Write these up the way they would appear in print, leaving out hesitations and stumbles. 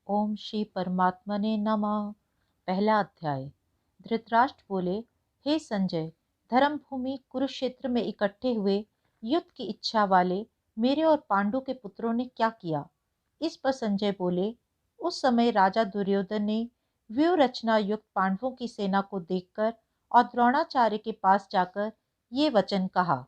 ओम श्री परमात्मने नमः। पहला अध्याय। धृतराष्ट्र बोले, हे संजय, धर्मभूमि कुरुक्षेत्र में इकट्ठे हुए युद्ध की इच्छा वाले मेरे और पांडु के पुत्रों ने क्या किया। इस पर संजय बोले, उस समय राजा दुर्योधन ने व्यूह रचना युक्त पांडवों की सेना को देखकर और द्रोणाचार्य के पास जाकर ये वचन कहा।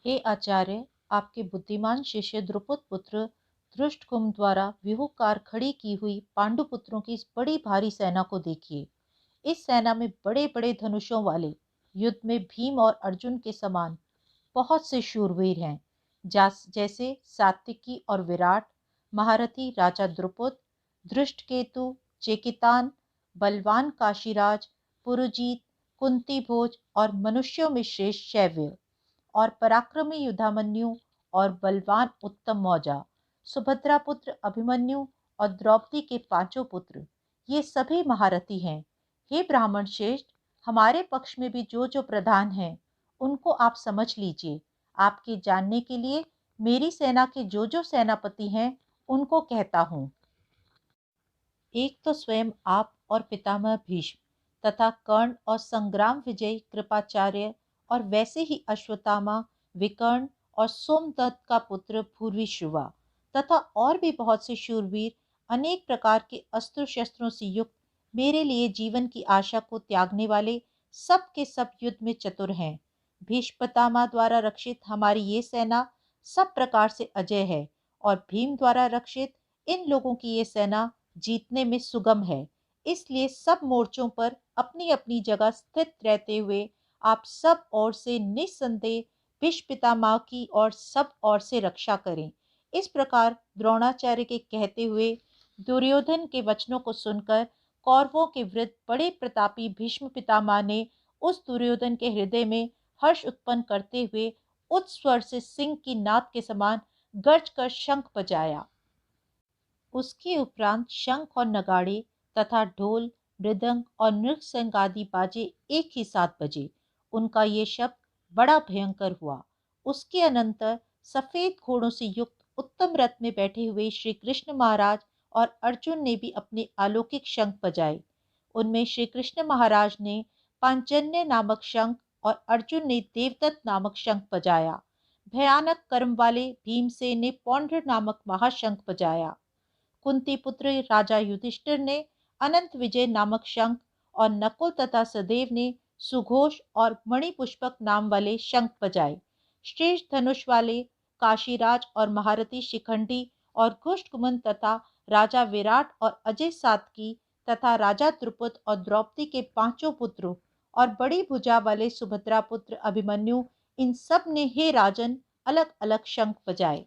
हे आचार्य, आपके बुद्धिमान शिष्य द्रुपद पुत्र धृष्टद्युम्न द्वारा व्यूहकार खड़ी की हुई पांडुपुत्रों की इस बड़ी भारी सेना को देखिए। इस सेना में बड़े बड़े धनुषों वाले, युद्ध में भीम और अर्जुन के समान बहुत से शूरवीर हैं, जैसे सात्विकी और विराट, महारथी राजा द्रुपद, धृष्टकेतु, चेकितान, बलवान काशीराज, पुरुजीत, कुंती भोज और मनुष्यों में श्रेष्ठ शैव्य, और पराक्रमी युधामन्यु और बलवान उत्तम मौजा, सुभद्रा पुत्र अभिमन्यु और द्रौपदी के पांचों पुत्र, ये सभी महारथी हैं। हे ब्राह्मण श्रेष्ठ, हमारे पक्ष में भी जो जो प्रधान हैं उनको आप समझ लीजिए। आपके जानने के लिए मेरी सेना के जो जो सेनापति हैं उनको कहता हूँ। एक तो स्वयं आप और पितामह भीष्म तथा कर्ण और संग्राम विजयी कृपाचार्य, और वैसे ही अश्वत्थामा, विकर्ण और सोमदत्त का पुत्र भूरी श्रुवा, तथा और भी बहुत से शूरवीर अनेक प्रकार के अस्त्र शस्त्रों से युक्त, मेरे लिए जीवन की आशा को त्यागने वाले, सब के सब युद्ध में चतुर हैं। भीष्म पितामह द्वारा रक्षित हमारी ये सेना सब प्रकार से अजय है, और भीम द्वारा रक्षित इन लोगों की ये सेना जीतने में सुगम है। इसलिए सब मोर्चों पर अपनी अपनी जगह स्थित रहते हुए आप सब ओर से निस्संदेह भीष्म पितामह की और सब ओर से रक्षा करें। इस प्रकार द्रोणाचार्य के कहते हुए दुर्योधन के वचनों को सुनकर कौरवों के विरुद्ध बड़े प्रतापी भीष्म पितामह ने उस दुर्योधन के हृदय में हर्ष उत्पन्न करते हुए उच्च स्वर से सिंह की नाद के समान गर्ज कर शंख बजाया। उसके उपरांत शंख और नगाड़े तथा ढोल, मृदंग और नृत्यशंख आदि बाजे एक ही साथ बजे। उनका ये शब्द बड़ा भयंकर हुआ। उसके अनंतर सफेद घोड़ों से युक्त उत्तम रथ में बैठे हुए श्री कृष्ण महाराज और अर्जुन ने भी अपने अलौकिक शंख बजाए। उनमें श्री कृष्ण महाराज ने पांचजन्य नामक शंख और अर्जुन ने देवदत्त नामक शंख बजाया। भयानक कर्म वाले भीमसेन ने पौंड्र नामक महाशंख बजाया। कुंती पुत्र राजा युधिष्ठिर ने अनंत विजय नामक शंख, और नकुल तथा सदेव ने सुघोष और मणिपुष्पक नाम वाले शंख बजाए। श्रेष्ठ धनुष वाले काशीराज और महारथी शिखंडी और घुष्टगुमन तथा राजा विराट और अजय सातकी तथा राजा द्रुपद और द्रौपदी के पांचों पुत्रों और बड़ी भुजा वाले सुभद्रा पुत्र अभिमन्यु, इन सब ने हे राजन अलग अलग शंख बजाए।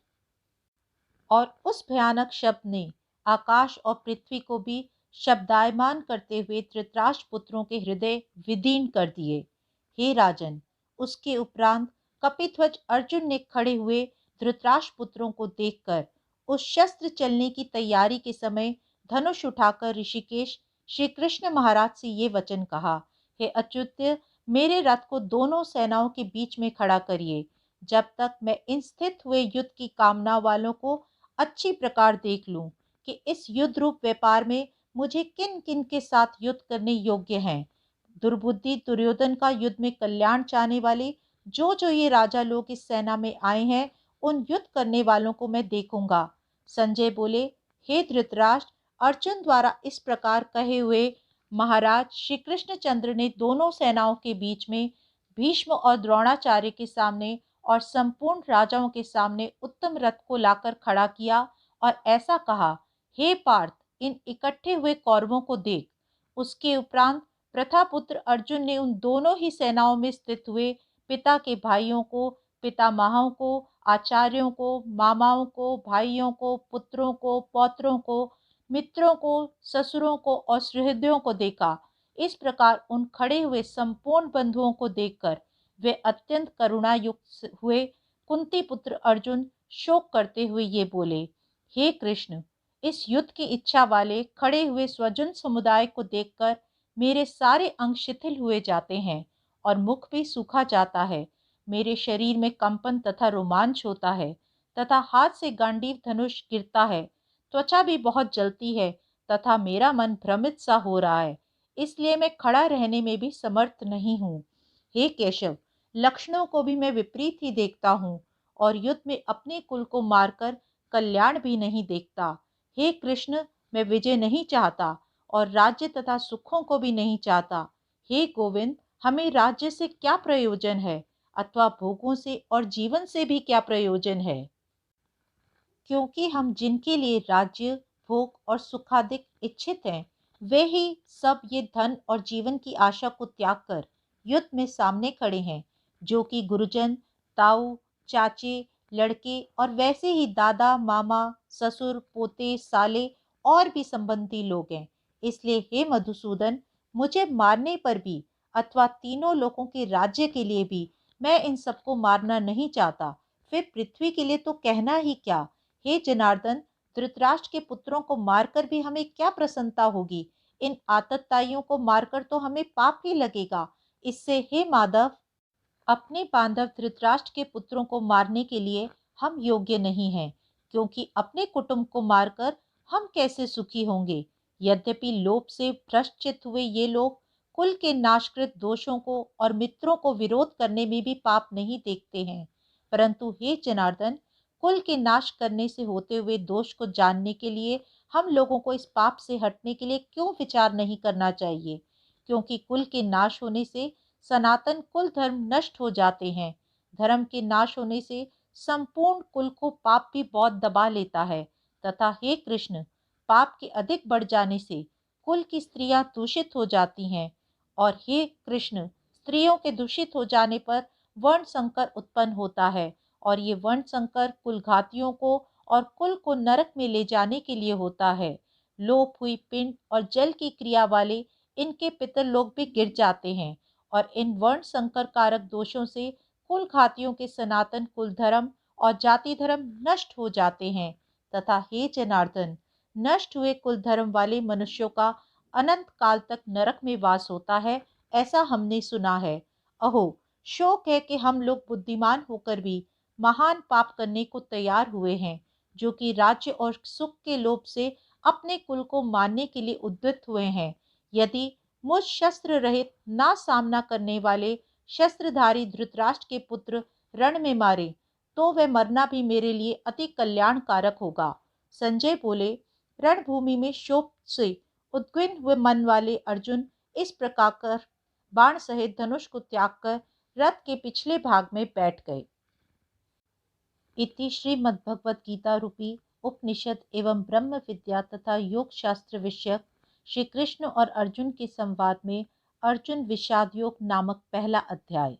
और उस भयानक शब्द ने आकाश और पृथ्वी को भी शब्दायमान करते हुए धृतराष्ट्र पुत्रों के हृदय विदीर्ण कर दिए। हे राजन, उसके उपरांत कपिध्वज अर्जुन ने खड़े हुए धृतराष्ट्र पुत्रों को देखकर उस शस्त्र चलने की तैयारी के समय धनुष उठाकर ऋषिकेश श्री कृष्ण महाराज से ये वचन कहा। हे अच्युत, मेरे रथ को दोनों सेनाओं के बीच में खड़ा करिए, जब तक मैं इन स्थित हुए युद्ध की कामना वालों को अच्छी प्रकार देख लूं कि इस युद्ध रूप व्यापार में मुझे किन किन के साथ युद्ध करने योग्य हैं। दुर्बुद्धि दुर्योधन का युद्ध में कल्याण चाहने वाले जो जो ये राजा लोग इस सेना में आए हैं, उन युद्ध करने वालों को मैं देखूंगा। संजय बोले, हे धृतराष्ट्र, अर्जुन द्वारा इस प्रकार कहे हुए महाराज श्री कृष्णचंद्र ने दोनों सेनाओं के बीच में भीष्म और द्रोणाचार्य के सामने और संपूर्ण राजाओं के सामने उत्तम रथ को लाकर खड़ा किया और ऐसा कहा, हे पार्थ, इन इकट्ठे हुए कौरवों को देख। उसके उपरांत प्रथापुत्र अर्जुन ने उन दोनों ही सेनाओं में स्थित हुए पिता के भाइयों को, पितामहों को, आचार्यों को, मामाओं को, भाइयों को, पुत्रों को, पौत्रों को, मित्रों को, ससुरों को और सुहृदों को देखा। इस प्रकार उन खड़े हुए संपूर्ण बंधुओं को देखकर वे अत्यंत करुणा युक्त हुए। कुंती पुत्र अर्जुन शोक करते हुए ये बोले, हे कृष्ण, इस युद्ध की इच्छा वाले खड़े हुए स्वजन समुदाय को देखकर मेरे सारे अंग शिथिल हुए जाते हैं और मुख भी सूखा जाता है। मेरे शरीर में कंपन तथा रोमांच होता है तथा हाथ से गांडीव धनुष गिरता है। त्वचा भी बहुत जलती है तथा मेरा मन भ्रमित सा हो रहा है, इसलिए मैं खड़ा रहने में भी समर्थ नहीं हूँ। हे केशव, लक्षणों को भी मैं विपरीत ही देखता हूँ और युद्ध में अपने कुल को मारकर कल्याण भी नहीं देखता। हे कृष्ण, मैं विजय नहीं चाहता और राज्य तथा सुखों को भी नहीं चाहता। हे गोविंद, हमें राज्य से क्या प्रयोजन है अथवा भोगों से और जीवन से भी क्या प्रयोजन है? क्योंकि हम जिनके लिए राज्य, भोग और सुखाधिक इच्छित हैं, वे ही सब ये धन और जीवन की आशा को त्याग कर युद्ध में सामने खड़े हैं, जो कि गुरुजन, ताऊ, चाचे, लड़के और वैसे ही दादा, मामा, ससुर, पोते, साले और भी संबंधी लोग हैं। इसलिए हे मधुसूदन, मुझे मारने पर भी अथवा तीनों लोगों के राज्य के लिए भी मैं इन सबको मारना नहीं चाहता। फिर पृथ्वी के लिए तो कहना ही क्या। हे जनार्दन, धृतराष्ट्र के पुत्रों को मारकर भी हमें क्या प्रसन्नता होगी? इन आतताइयों को मारकर तो हमें पाप ही लगेगा। इससे हे माधव, अपने बांधव धृतराष्ट्र के पुत्रों को मारने के लिए हम योग्य नहीं हैं, क्योंकि अपने कुटुंब को मारकर हम कैसे सुखी होंगे? यद्यपि लोभ से भ्रष्ट हुए ये लोग कुल के नाशकृत दोषों को और मित्रों को विरोध करने में भी पाप नहीं देखते हैं, परंतु हे जनार्दन, कुल के नाश करने से होते हुए दोष को जानने के लिए हम लोगों को इस पाप से हटने के लिए क्यों विचार नहीं करना चाहिए? क्योंकि कुल के नाश होने से सनातन कुल धर्म नष्ट हो जाते हैं। धर्म के नाश होने से संपूर्ण कुल को पाप भी बहुत दबा लेता है तथा हे कृष्ण, पाप के अधिक बढ़ जाने से कुल की स्त्रियां दूषित हो जाती हैं और हे कृष्ण, स्त्रियों के दूषित हो जाने पर वर्ण संकर उत्पन्न होता है और ये वर्ण संकर कुलघातियों को और कुल को नरक में ले जाने के लिए होता है। लोप हुई पिंड और जल की क्रिया वाले इनके पितर लोग भी गिर जाते हैं और इन वर्ण संकर कारक दोषों से कुल घातियों के सनातन कुल धर्म और जाति धर्म नष्ट हो जाते हैं तथा हे जनार्दन, नष्ट हुए कुल धर्म वाले मनुष्यों का अनंत काल तक नरक में वास होता है, ऐसा हमने सुना है। अहो, शोक है कि हम लोग बुद्धिमान होकर भी महान पाप करने को तैयार हुए हैं, जो कि राज्य और सुख के लोभ से अपने कुल को मारने के लिए उद्यत हुए हैं। यदि मुझ शस्त्र रहित ना सामना करने वाले शस्त्रधारी धृतराष्ट्र के पुत्र रण में मारे, तो वह मरना भी मेरे लिए अति कल्याणकारक होगा। संजय बोले, रणभूमि में शोक से उद्विग्न हुए मन वाले अर्जुन इस प्रकार कर बाण सहित धनुष को त्याग कर रथ के पिछले भाग में बैठ गए। इति श्रीमद्भगवद गीता रूपी उपनिषद एवं ब्रह्म विद्या तथा योग शास्त्र विषयक श्री कृष्ण और अर्जुन के संवाद में अर्जुन विषाद योग नामक पहला अध्याय।